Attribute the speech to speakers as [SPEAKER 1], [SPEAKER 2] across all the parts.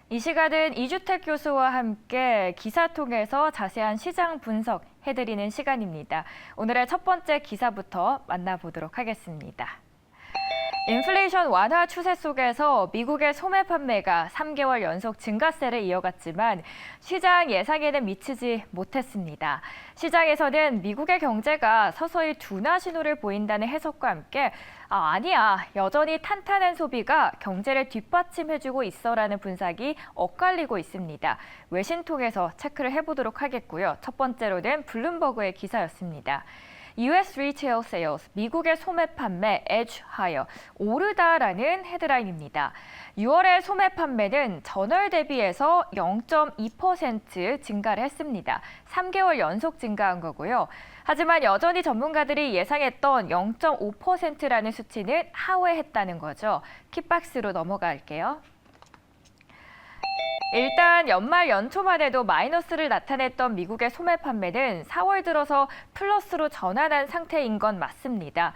[SPEAKER 1] 이 시간은 이주택 교수와 함께 기사 통해서 자세한 시장 분석해드리는 시간입니다. 오늘의 첫 번째 기사부터 만나보도록 하겠습니다. 인플레이션 완화 추세 속에서 미국의 소매 판매가 3개월 연속 증가세를 이어갔지만 시장 예상에는 미치지 못했습니다. 시장에서는 미국의 경제가 서서히 둔화 신호를 보인다는 해석과 함께 아니야, 여전히 탄탄한 소비가 경제를 뒷받침해주고 있어라는 분석이 엇갈리고 있습니다. 외신 통해서 체크를 해보도록 하겠고요. 첫 번째로는 블룸버그의 기사였습니다. US Retail Sales, 미국의 소매 판매 edge higher, 오르다라는 헤드라인입니다. 6월의 소매 판매는 전월 대비해서 0.2% 증가를 했습니다. 3개월 연속 증가한 거고요. 하지만 여전히 전문가들이 예상했던 0.5%라는 수치는 하회했다는 거죠. 킥박스로 넘어갈게요. 일단 연말 연초만 해도 마이너스를 나타냈던 미국의 소매 판매는 4월 들어서 플러스로 전환한 상태인 건 맞습니다.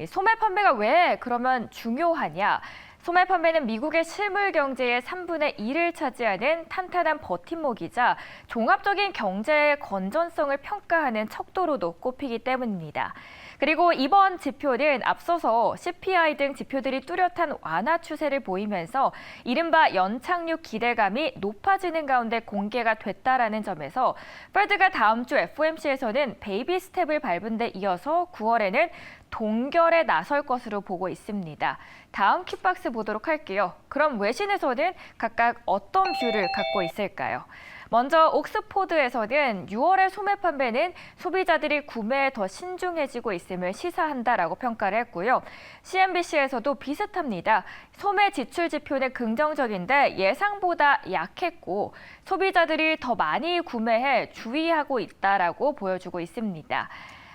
[SPEAKER 1] 소매 판매가 왜 그러면 중요하냐? 소매 판매는 미국의 실물 경제의 3분의 1을 차지하는 탄탄한 버팀목이자 종합적인 경제의 건전성을 평가하는 척도로도 꼽히기 때문입니다. 그리고 이번 지표는 앞서서 CPI 등 지표들이 뚜렷한 완화 추세를 보이면서 이른바 연착륙 기대감이 높아지는 가운데 공개가 됐다라는 점에서 페드가 다음 주 FOMC에서는 베이비 스텝을 밟은 데 이어서 9월에는 동결에 나설 것으로 보고 있습니다. 다음 킥박스 보도록 할게요. 그럼 외신에서는 각각 어떤 뷰를 갖고 있을까요? 먼저 옥스포드에서는 6월의 소매 판매는 소비자들이 구매에 더 신중해지고 있음을 시사한다라고 평가를 했고요. CNBC에서도 비슷합니다. 소매 지출 지표는 긍정적인데 예상보다 약했고 소비자들이 더 많이 구매해 주의하고 있다라고 보여주고 있습니다.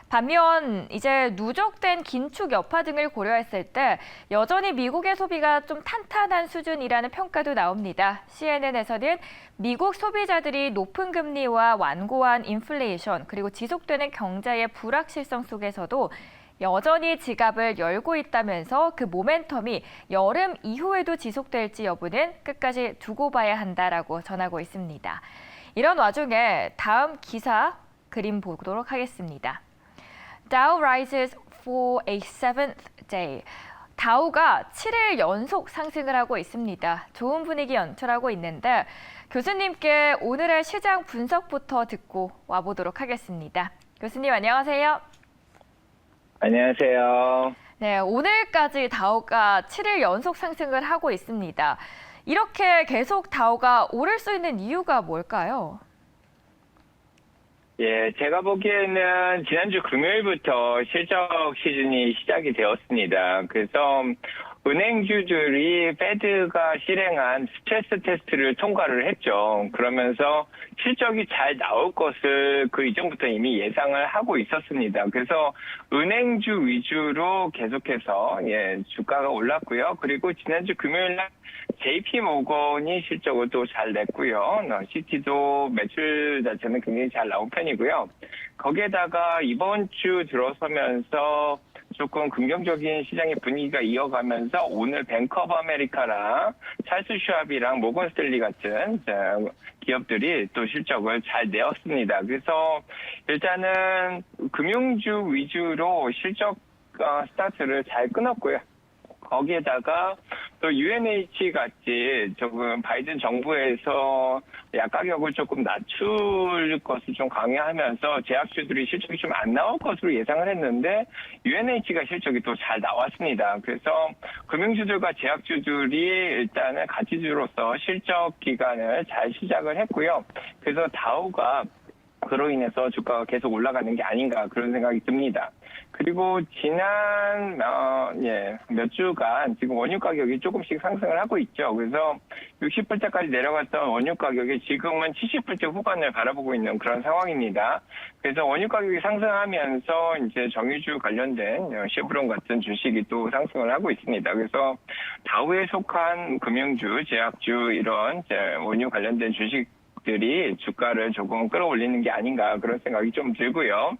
[SPEAKER 1] 반면 이제 누적된 긴축 여파 등을 고려했을 때 여전히 미국의 소비가 좀 탄탄한 수준이라는 평가도 나옵니다. CNN에서는 미국 소비자들이 높은 금리와 완고한 인플레이션 그리고 지속되는 경제의 불확실성 속에서도 여전히 지갑을 열고 있다면서 그 모멘텀이 여름 이후에도 지속될지 여부는 끝까지 두고 봐야 한다라고 전하고 있습니다. 이런 와중에 다음 기사 그림 보도록 하겠습니다. Dow rises for a seventh day. 다우가 7일 연속 상승을 하고 있습니다. 좋은 분위기 연출하고 있는데 교수님께 오늘의 시장 분석부터 듣고 와보도록 하겠습니다. 교수님 안녕하세요.
[SPEAKER 2] 안녕하세요.
[SPEAKER 1] 네, 오늘까지 다우가 7일 연속 상승을 하고 있습니다. 이렇게 계속 다우가 오를 수 있는 이유가 뭘까요?
[SPEAKER 2] 예, 제가 보기에는 지난주 금요일부터 실적 시즌이 시작이 되었습니다. 그래서 은행주들이 페드가 실행한 스트레스 테스트를 통과를 했죠. 그러면서 실적이 잘 나올 것을 그 이전부터 이미 예상을 하고 있었습니다. 그래서 은행주 위주로 계속해서 주가가 올랐고요. 그리고 지난주 금요일 날 JP 모건이 실적을 또 잘 냈고요. 시티도 매출 자체는 굉장히 잘 나온 편이고요. 거기에다가 이번 주 들어서면서 조금 긍정적인 시장의 분위기가 이어가면서 오늘 뱅크 오브 아메리카랑 찰스 슈왑이랑 모건 스탠리 같은 기업들이 또 실적을 잘 내었습니다. 그래서 일단은 금융주 위주로 실적 스타트를 잘 끊었고요. 거기에다가 또 UNH 같이 조금 바이든 정부에서 약가격을 조금 낮출 것을 좀 강요하면서 제약주들이 실적이 좀 안 나올 것으로 예상을 했는데 UNH가 실적이 또 잘 나왔습니다. 그래서 금융주들과 제약주들이 일단은 가치주로서 실적 기간을 잘 시작을 했고요. 그래서 다우가 그로 인해서 주가가 계속 올라가는 게 아닌가 그런 생각이 듭니다. 그리고 지난 몇 주간 지금 원유 가격이 조금씩 상승을 하고 있죠. 그래서 60불대까지 내려갔던 원유 가격이 지금은 70불대 후반을 바라보고 있는 그런 상황입니다. 그래서 원유 가격이 상승하면서 이제 정유주 관련된 쉐브론 같은 주식이 또 상승을 하고 있습니다. 그래서 다우에 속한 금융주, 제약주 이런 원유 관련된 주식 들이 주가를 조금 끌어올리는 게 아닌가 그런 생각이 좀 들고요.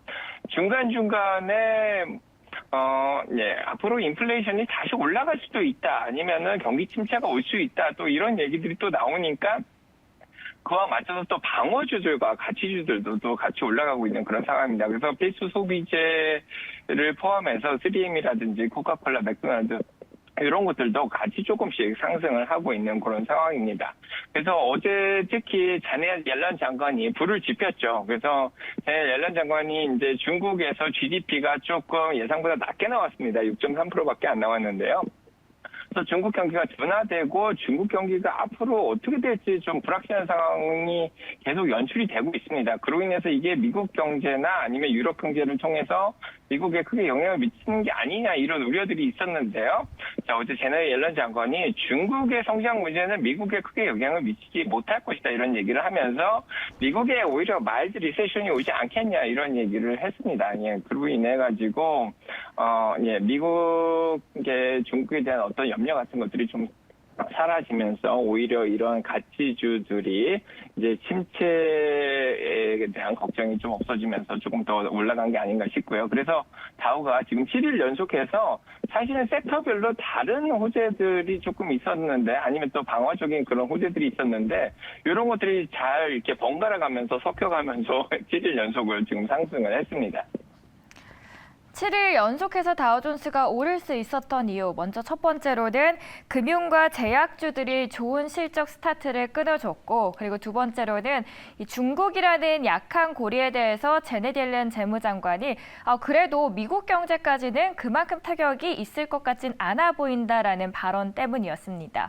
[SPEAKER 2] 중간중간에 앞으로 인플레이션이 다시 올라갈 수도 있다. 아니면은 경기 침체가 올 수 있다. 또 이런 얘기들이 또 나오니까 그와 맞춰서 또 방어주들과 가치주들도 또 같이 올라가고 있는 그런 상황입니다. 그래서 필수 소비재를 포함해서 3M이라든지 코카콜라, 맥도날드 이런 것들도 같이 조금씩 상승을 하고 있는 그런 상황입니다. 그래서 어제 특히 자넷 옐런 장관이 불을 지폈죠. 그래서 자넷 옐런 장관이 이제 중국에서 GDP가 조금 예상보다 낮게 나왔습니다. 6.3%밖에 안 나왔는데요. 그래서 중국 경기가 둔화되고 중국 경기가 앞으로 어떻게 될지 좀 불확실한 상황이 계속 연출이 되고 있습니다. 그로 인해서 이게 미국 경제나 아니면 유럽 경제를 통해서 미국에 크게 영향을 미치는 게 아니냐 이런 우려들이 있었는데요. 자, 어제 제넷 옐런 장관이 중국의 성장 문제는 미국에 크게 영향을 미치지 못할 것이다 이런 얘기를 하면서 미국에 오히려 마일드 리세션이 오지 않겠냐 이런 얘기를 했습니다. 그로 인해 가지고 미국의 중국에 대한 어떤 염려 같은 것들이 좀 사라지면서 오히려 이런 가치주들이 이제 침체에 대한 걱정이 좀 없어지면서 조금 더 올라간 게 아닌가 싶고요. 그래서 다우가 지금 7일 연속해서 사실은 섹터별로 다른 호재들이 조금 있었는데 아니면 또 방어적인 그런 호재들이 있었는데 이런 것들이 잘 이렇게 번갈아 가면서 섞여가면서 7일 연속을 지금 상승을 했습니다.
[SPEAKER 1] 7일 연속해서 다우존스가 오를 수 있었던 이유, 먼저 첫 번째로는 금융과 제약주들이 좋은 실적 스타트를 끊어줬고, 그리고 두 번째로는 이 중국이라는 약한 고리에 대해서 제넷 옐런 재무장관이 그래도 미국 경제까지는 그만큼 타격이 있을 것 같진 않아 보인다라는 발언 때문이었습니다.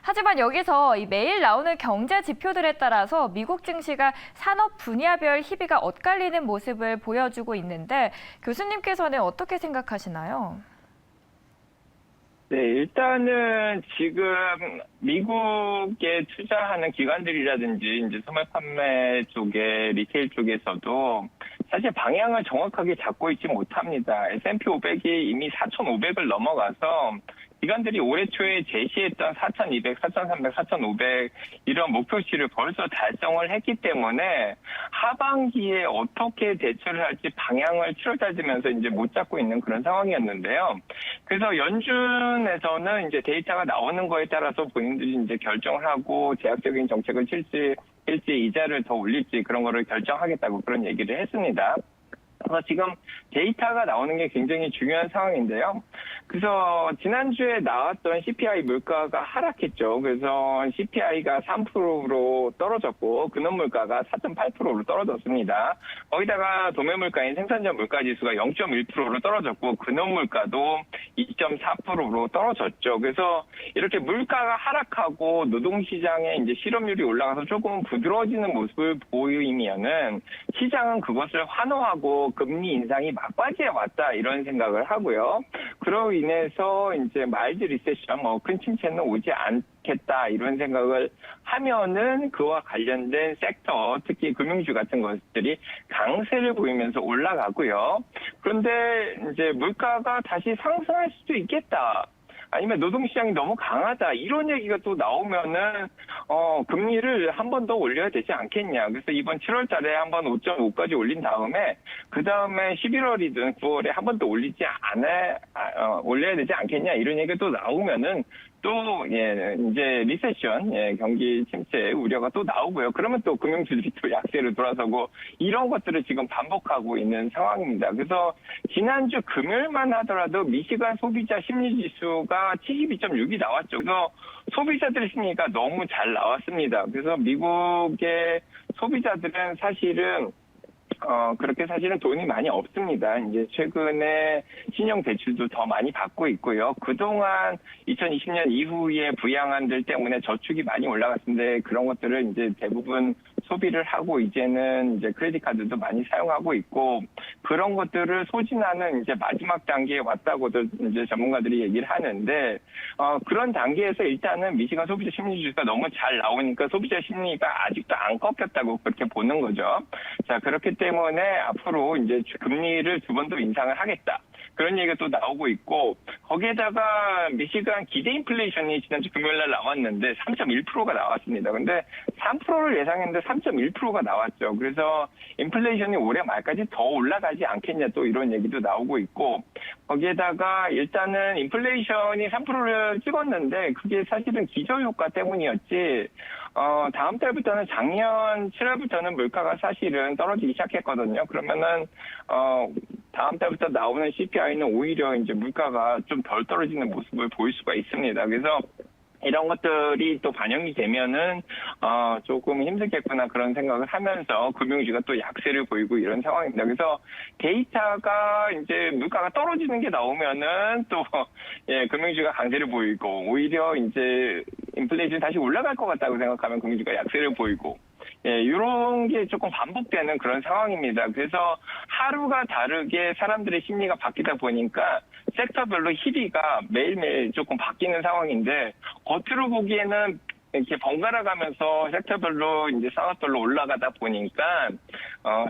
[SPEAKER 1] 하지만 여기서 매일 나오는 경제 지표들에 따라서 미국 증시가 산업 분야별 희비가 엇갈리는 모습을 보여주고 있는데 교수님께서는 어떻게 생각하시나요?
[SPEAKER 2] 네, 일단은 지금 미국에 투자하는 기관들이라든지 이제 소매 판매 쪽에 리테일 쪽에서도 사실 방향을 정확하게 잡고 있지 못합니다. S&P 500이 이미 4,500을 넘어가서 기관들이 올해 초에 제시했던 4,200, 4,300, 4,500 이런 목표치를 벌써 달성을 했기 때문에 하반기에 어떻게 대처를 할지 방향을 7월달 되면서 이제 못 잡고 있는 그런 상황이었는데요. 그래서 연준에서는 이제 데이터가 나오는 거에 따라서 본인들이 이제 결정을 하고 제약적인 정책을 칠지 이자를 더 올릴지 그런 거를 결정하겠다고 그런 얘기를 했습니다. 그래서 지금 데이터가 나오는 게 굉장히 중요한 상황인데요. 그래서 지난주에 나왔던 CPI 물가가 하락했죠. 그래서 CPI가 3%로 떨어졌고 근원 물가가 4.8%로 떨어졌습니다. 거기다가 도매 물가인 생산자 물가 지수가 0.1%로 떨어졌고 근원 물가도 2.4%로 떨어졌죠. 그래서 이렇게 물가가 하락하고 노동시장의 이제 실업률이 올라가서 조금 부드러워지는 모습을 보이면은 시장은 그것을 환호하고 금리 인상이 막바지에 왔다 이런 생각을 하고요. 그로 인해서 이제 마일드 리세션, 큰 침체는 오지 않겠다 이런 생각을 하면은 그와 관련된 섹터, 특히 금융주 같은 것들이 강세를 보이면서 올라가고요. 그런데 이제 물가가 다시 상승할 수도 있겠다. 아니면 노동시장이 너무 강하다 이런 얘기가 또 나오면은 금리를 한 번 더 올려야 되지 않겠냐. 그래서 이번 7월 달에 한 번 5.5까지 올린 다음에 그 다음에 11월이든 9월에 한 번 더 올려야 되지 않겠냐 이런 얘기가 또 나오면은 또 이제 리세션 경기 침체 우려가 또 나오고요. 그러면 또 금융주들이 또 약세로 돌아서고 이런 것들을 지금 반복하고 있는 상황입니다. 그래서 지난주 금요일만 하더라도 미시간 소비자 심리지수가 72.6이 나왔죠. 그래서 소비자들의 심리가 너무 잘 나왔습니다. 그래서 미국의 소비자들은 사실은 그렇게 사실은 돈이 많이 없습니다. 이제 최근에 신용 대출도 더 많이 받고 있고요. 그동안 2020년 이후에 부양안들 때문에 저축이 많이 올라갔는데 그런 것들을 이제 대부분 소비를 하고 이제는 이제 크레딧 카드도 많이 사용하고 있고 그런 것들을 소진하는 이제 마지막 단계에 왔다고도 이제 전문가들이 얘기를 하는데 그런 단계에서 일단은 미시간 소비자 심리 지수가 너무 잘 나오니까 소비자 심리가 아직도 안 꺾였다고 그렇게 보는 거죠. 자, 그렇기 때문에 때문에 앞으로 이제 금리를 두 번 더 인상을 하겠다. 그런 얘기가 또 나오고 있고, 거기에다가 미시간 기대 인플레이션이 지난주 금요일 날 나왔는데 3.1%가 나왔습니다. 근데 3%를 예상했는데 3.1%가 나왔죠. 그래서 인플레이션이 올해 말까지 더 올라가지 않겠냐, 또 이런 얘기도 나오고 있고, 거기에다가 일단은 인플레이션이 3%를 찍었는데 그게 사실은 기저효과 때문이었지, 다음 달부터는 작년 7월부터는 물가가 사실은 떨어지기 시작했거든요. 그러면은, 다음 달부터 나오는 CPI는 오히려 이제 물가가 좀 덜 떨어지는 모습을 보일 수가 있습니다. 그래서 이런 것들이 또 반영이 되면은, 조금 힘들겠구나 그런 생각을 하면서 금융주가 또 약세를 보이고 이런 상황입니다. 그래서 데이터가 이제 물가가 떨어지는 게 나오면은 또, 예, 금융주가 강세를 보이고, 오히려 이제 인플레이션이 다시 올라갈 것 같다고 생각하면 금융주가 약세를 보이고, 예, 이런 게 조금 반복되는 그런 상황입니다. 그래서 하루가 다르게 사람들의 심리가 바뀌다 보니까 섹터별로 희비가 매일매일 조금 바뀌는 상황인데, 겉으로 보기에는 이렇게 번갈아 가면서 섹터별로 이제 산업별로 올라가다 보니까,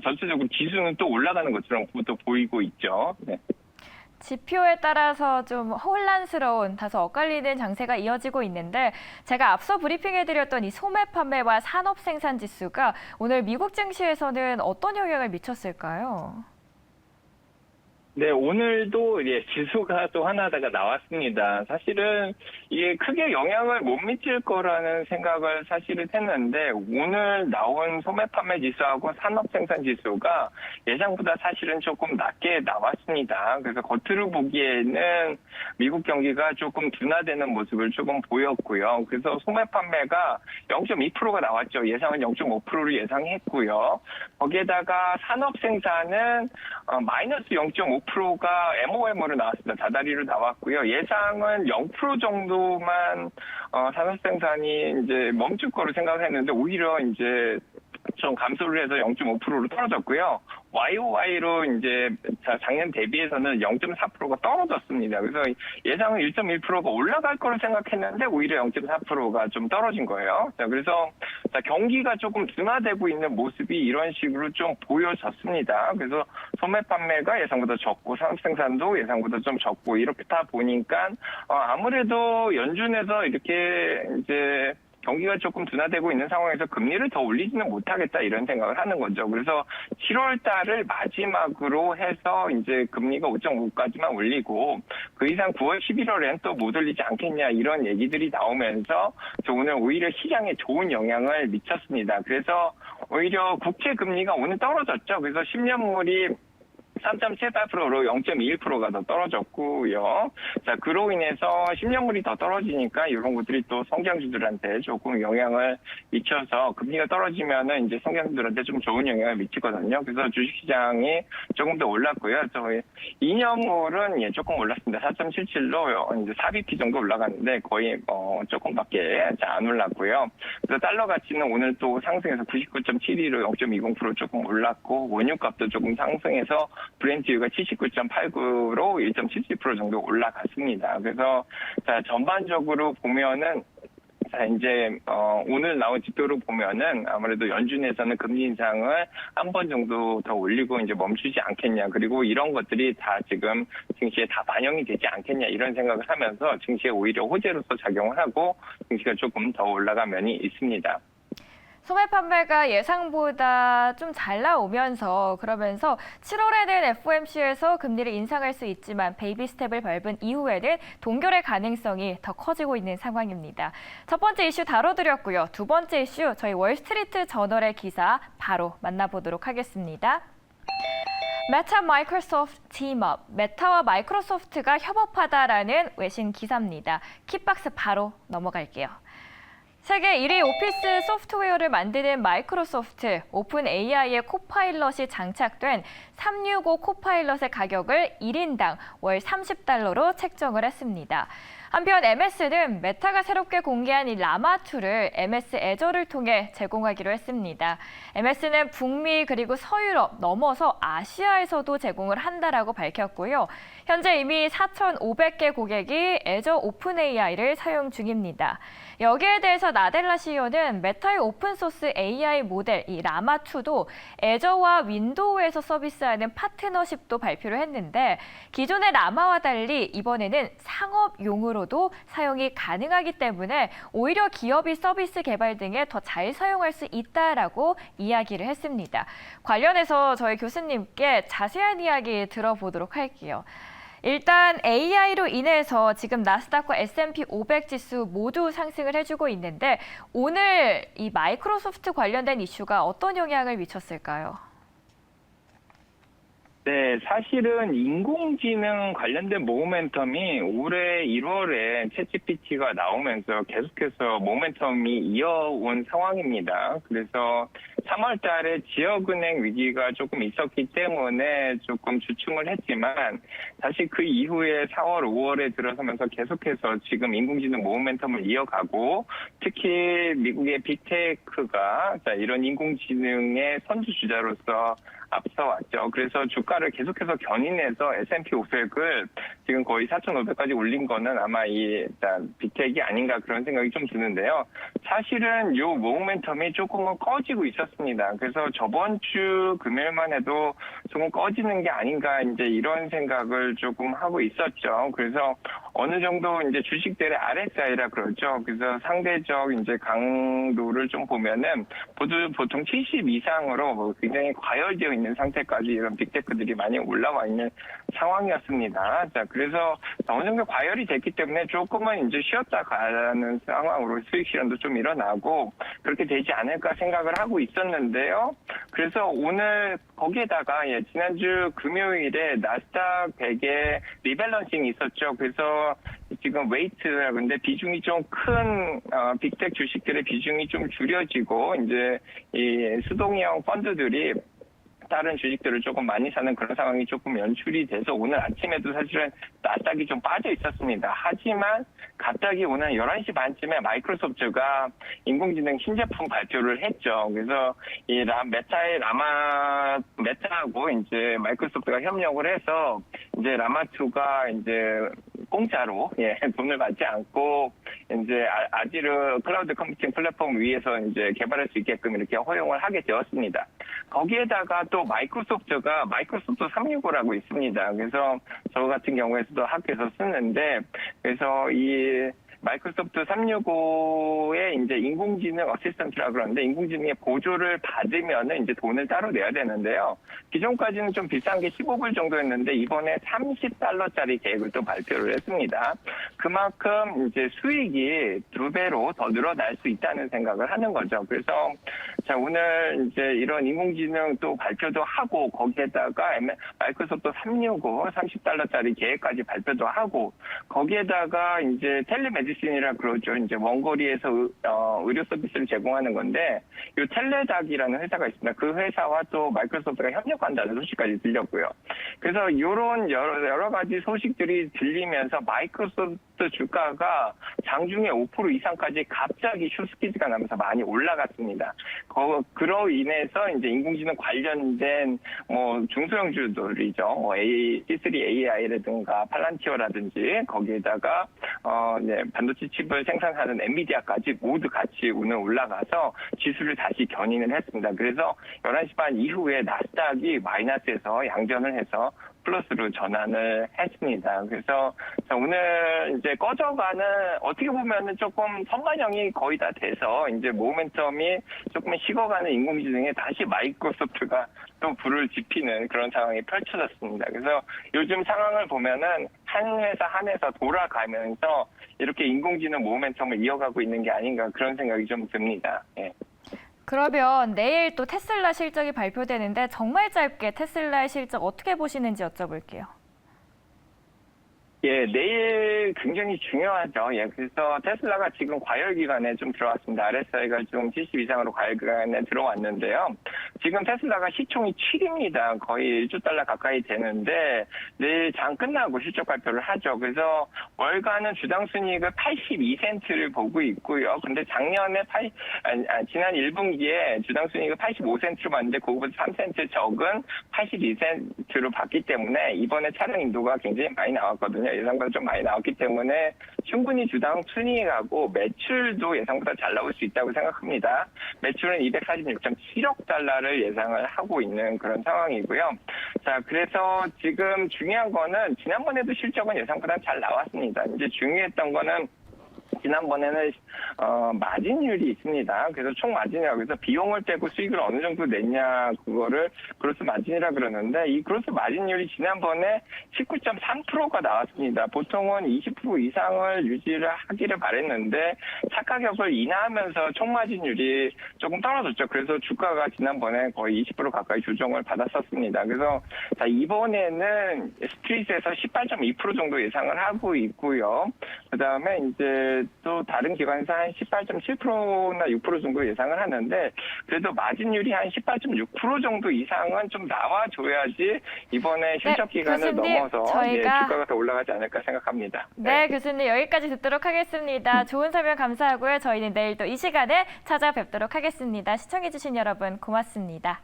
[SPEAKER 2] 전체적으로 지수는 또 올라가는 것처럼 또 보이고 있죠. 네.
[SPEAKER 1] 지표에 따라서 좀 혼란스러운, 다소 엇갈리는 장세가 이어지고 있는데, 제가 앞서 브리핑해드렸던 이 소매 판매와 산업 생산 지수가 오늘 미국 증시에서는 어떤 영향을 미쳤을까요?
[SPEAKER 2] 네, 오늘도 예, 지수가 또 하나가 나왔습니다. 사실은 이게 크게 영향을 못 미칠 거라는 생각을 사실은 했는데, 오늘 나온 소매 판매 지수하고 산업 생산 지수가 예상보다 사실은 조금 낮게 나왔습니다. 그래서 겉으로 보기에는 미국 경기가 조금 둔화되는 모습을 조금 보였고요. 그래서 소매 판매가 0.2%가 나왔죠. 예상은 0.5%를 예상했고요. 거기에다가 산업 생산은 마이너스 0.5%가 MOM으로 나왔습니다. 다달이로 나왔고요. 예상은 0% 정도만 산업 생산이 이제 멈출 거로 생각했는데 오히려 이제 좀 감소를 해서 0.5%로 떨어졌고요. YOY로 이제 작년 대비해서는 0.4%가 떨어졌습니다. 그래서 예상은 1.1%가 올라갈 거로 생각했는데 오히려 0.4%가 좀 떨어진 거예요. 자, 그래서 경기가 조금 둔화되고 있는 모습이 이런 식으로 좀 보여졌습니다. 그래서 소매 판매가 예상보다 적고 산업 생산도 예상보다 좀 적고 이렇다 보니까 아무래도 연준에서 이렇게 이제 경기가 조금 둔화되고 있는 상황에서 금리를 더 올리지는 못하겠다 이런 생각을 하는 거죠. 그래서 7월 달을 마지막으로 해서 이제 금리가 5.5까지만 올리고 그 이상 9월, 11월엔 또 못 올리지 않겠냐 이런 얘기들이 나오면서 오늘 오히려 시장에 좋은 영향을 미쳤습니다. 그래서 오히려 국채 금리가 오늘 떨어졌죠. 그래서 10년물이 3.78%로 0.21%가 더 떨어졌고요. 자, 그로 인해서 10년물이 더 떨어지니까 이런 것들이 또 성장주들한테 조금 영향을 미쳐서 금리가 떨어지면은 이제 성장주들한테 좀 좋은 영향을 미치거든요. 그래서 주식시장이 조금 더 올랐고요. 저희 2년물은 예, 조금 올랐습니다. 4.77로 이제 4bp 정도 올라갔는데 거의 조금밖에 안 올랐고요. 그래서 달러 가치는 오늘 또 상승해서 99.72로 0.20% 조금 올랐고 원유값도 조금 상승해서 브렌트유가 79.89로 1.77% 정도 올라갔습니다. 그래서 자, 전반적으로 보면은 자, 이제 오늘 나온 지표로 보면은 아무래도 연준에서는 금리 인상을 한 번 정도 더 올리고 이제 멈추지 않겠냐. 그리고 이런 것들이 다 지금 증시에 다 반영이 되지 않겠냐 이런 생각을 하면서 증시에 오히려 호재로서 작용을 하고 증시가 조금 더 올라간 면이 있습니다.
[SPEAKER 1] 소매 판매가 예상보다 좀 잘 나오면서 그러면서 7월에는 FOMC에서 금리를 인상할 수 있지만 베이비 스텝을 밟은 이후에는 동결의 가능성이 더 커지고 있는 상황입니다. 첫 번째 이슈 다뤄드렸고요. 두 번째 이슈 저희 월스트리트 저널의 기사 바로 만나보도록 하겠습니다. 메타 마이크로소프트 팀업, 메타와 마이크로소프트가 협업하다라는 외신 기사입니다. 킥박스 바로 넘어갈게요. 세계 1위 오피스 소프트웨어를 만드는 마이크로소프트, 오픈 AI의 코파일럿이 장착된 365 코파일럿의 가격을 1인당 월 $30로 책정을 했습니다. 한편 MS는 메타가 새롭게 공개한 이 라마2를 MS 애저를 통해 제공하기로 했습니다. MS는 북미 그리고 서유럽 넘어서 아시아에서도 제공을 한다라고 밝혔고요. 현재 이미 4,500개 고객이 애저 오픈 AI를 사용 중입니다. 여기에 대해서 나델라 CEO는 메타의 오픈소스 AI 모델 이 라마2도 애저와 윈도우에서 서비스하는 파트너십도 발표를 했는데 기존의 라마와 달리 이번에는 상업용으로도 사용이 가능하기 때문에 오히려 기업이 서비스 개발 등에 더 잘 사용할 수 있다라고 이야기를 했습니다. 관련해서 저희 교수님께 자세한 이야기 들어보도록 할게요. 일단 AI로 인해서 지금 나스닥과 S&P 500 지수 모두 상승을 해주고 있는데 오늘 이 마이크로소프트 관련된 이슈가 어떤 영향을 미쳤을까요?
[SPEAKER 2] 네, 사실은 인공지능 관련된 모멘텀이 올해 1월에 챗GPT가 나오면서 계속해서 모멘텀이 이어온 상황입니다. 그래서 3월 달에 지역은행 위기가 조금 있었기 때문에 조금 주춤을 했지만 사실 그 이후에 4월, 5월에 들어서면서 계속해서 지금 인공지능 모멘텀을 이어가고 특히 미국의 빅테크가 이런 인공지능의 선두주자로서 앞서왔죠. 그래서 주가를 계속해서 견인해서 S&P 500을 지금 거의 4,500까지 올린 거는 아마 이 빅텍이 아닌가 그런 생각이 좀 드는데요. 사실은 이 모멘텀이 조금은 꺼지고 있었습니다. 그래서 저번 주 금요일만 해도 조금 꺼지는 게 아닌가 이제 이런 생각을 조금 하고 있었죠. 그래서 어느 정도 이제 주식들의 RSI라 그러죠. 그래서 상대적 이제 강도를 좀 보면은 보통 70 이상으로 굉장히 과열되어 있는 상태까지 이런 빅테크들이 많이 올라와 있는 상황이었습니다. 자, 그래서 어느 정도 과열이 됐기 때문에 조금은 이제 쉬었다 가는 상황으로 수익 실현도 좀 일어나고 그렇게 되지 않을까 생각을 하고 있었는데요. 그래서 오늘 거기에다가 지난주 금요일에 나스닥 100에 리밸런싱이 있었죠. 그래서 지금 웨이트, 근데 비중이 좀 큰 빅텍 주식들의 비중이 좀 줄여지고 이제 이 수동형 펀드들이 다른 주식들을 조금 많이 사는 그런 상황이 조금 연출이 돼서 오늘 아침에도 사실은 나스닥이 좀 빠져 있었습니다. 하지만 갑자기 오늘 11시 반쯤에 마이크로소프트가 인공지능 신제품 발표를 했죠. 그래서 이 메타하고 이제 마이크로소프트가 협력을 해서 이제 라마2가 이제 공짜로 돈을 받지 않고 이제 아지르 클라우드 컴퓨팅 플랫폼 위에서 이제 개발할 수 있게끔 이렇게 허용을 하게 되었습니다. 거기에다가 또 마이크로소프트가 마이크로소프트 365라고 있습니다. 그래서 저 같은 경우에서도 학교에서 쓰는데 그래서 이 마이크로소프트 365의 이제 인공지능 어시스턴트라고 그러는데 인공지능의 보조를 받으면은 이제 돈을 따로 내야 되는데요. 기존까지는 좀 비싼 게 15불 정도였는데 이번에 $30짜리 계획을 또 발표를 했습니다. 그만큼 이제 수익이 2배로 더 늘어날 수 있다는 생각을 하는 거죠. 그래서 자, 오늘 이제 이런 인공지능 또 발표도 하고 거기에다가 마이크로소프트 365 $30짜리 계획까지 발표도 하고 거기에다가 이제 텔레메디신이라 그러죠. 이제 원거리에서 의료 서비스를 제공하는 건데 이 텔레닥이라는 회사가 있습니다. 그 회사와 또 마이크로소프트가 협력한다는 소식까지 들렸고요. 그래서 이런 여러 가지 소식들이 들리면서 마이크로소프트 주가가 장중에 5% 이상까지 갑자기 슈스키즈가 나면서 많이 올라갔습니다. 그로 인해서 이제 인공지능 관련된 중소형주들이죠. C3 AI라든가 팔란티어라든지 거기에다가 반도체 칩을 생산하는 엔비디아까지 모두 같이 오늘 올라가서 지수를 다시 견인을 했습니다. 그래서 11시 반 이후에 나스닥이 마이너스에서 양전을 해서 플러스로 전환을 했습니다. 그래서 오늘 이제 꺼져가는 어떻게 보면은 조금 선반영이 거의 다 돼서 이제 모멘텀이 조금 식어가는 인공지능에 다시 마이크로소프트가 또 불을 지피는 그런 상황이 펼쳐졌습니다. 그래서 요즘 상황을 보면은 한 회사 돌아가면서 이렇게 인공지능 모멘텀을 이어가고 있는 게 아닌가 그런 생각이 좀 듭니다. 예.
[SPEAKER 1] 그러면 내일 또 테슬라 실적이 발표되는데 정말 짧게 테슬라의 실적 어떻게 보시는지 여쭤볼게요.
[SPEAKER 2] 예, 내일 굉장히 중요하죠. 예, 그래서 테슬라가 지금 과열 기간에 좀 들어왔습니다. RSI가 좀 70 이상으로 과열 기간에 들어왔는데요. 지금 테슬라가 시총이 7입니다. 거의 1조 달러 가까이 되는데 내일 장 끝나고 실적 발표를 하죠. 그래서 월가는 주당 순이익을 82센트를 보고 있고요. 근데 작년에 지난 1분기에 주당 순이익을 85센트로 봤는데 그거보다 3센트 적은 82센트로 봤기 때문에 이번에 차량 인도가 굉장히 많이 나왔거든요. 예상보다 좀 많이 나왔기 때문에 충분히 주당 순이익하고 매출도 예상보다 잘 나올 수 있다고 생각합니다. 매출은 246.7억 달러를 예상을 하고 있는 그런 상황이고요. 자, 그래서 지금 중요한 거는 지난번에도 실적은 예상보다 잘 나왔습니다. 이제 중요했던 거는 지난번에는 마진율이 있습니다. 그래서 총 마진이라고 해서 비용을 빼고 수익을 어느 정도 냈냐 그거를 그로스 마진이라 그러는데 이 그로스 마진율이 지난번에 19.3%가 나왔습니다. 보통은 20% 이상을 유지를 하기를 바랬는데 차가격을 인하하면서 총 마진율이 조금 떨어졌죠. 그래서 주가가 지난번에 거의 20% 가까이 조정을 받았었습니다. 그래서 자, 이번에는 스트리트에서 18.2% 정도 예상을 하고 있고요. 그다음에 이제 또 다른 기관에서 한 18.7%나 6% 정도 예상을 하는데 그래도 마진율이 한 18.6% 정도 이상은 좀 나와줘야지 이번에 실적 기간을
[SPEAKER 1] 교수님,
[SPEAKER 2] 넘어서 주가가 더 올라가지 않을까 생각합니다.
[SPEAKER 1] 네, 교수님 여기까지 듣도록 하겠습니다. 좋은 설명 감사하고요. 저희는 내일 또 이 시간에 찾아뵙도록 하겠습니다. 시청해주신 여러분 고맙습니다.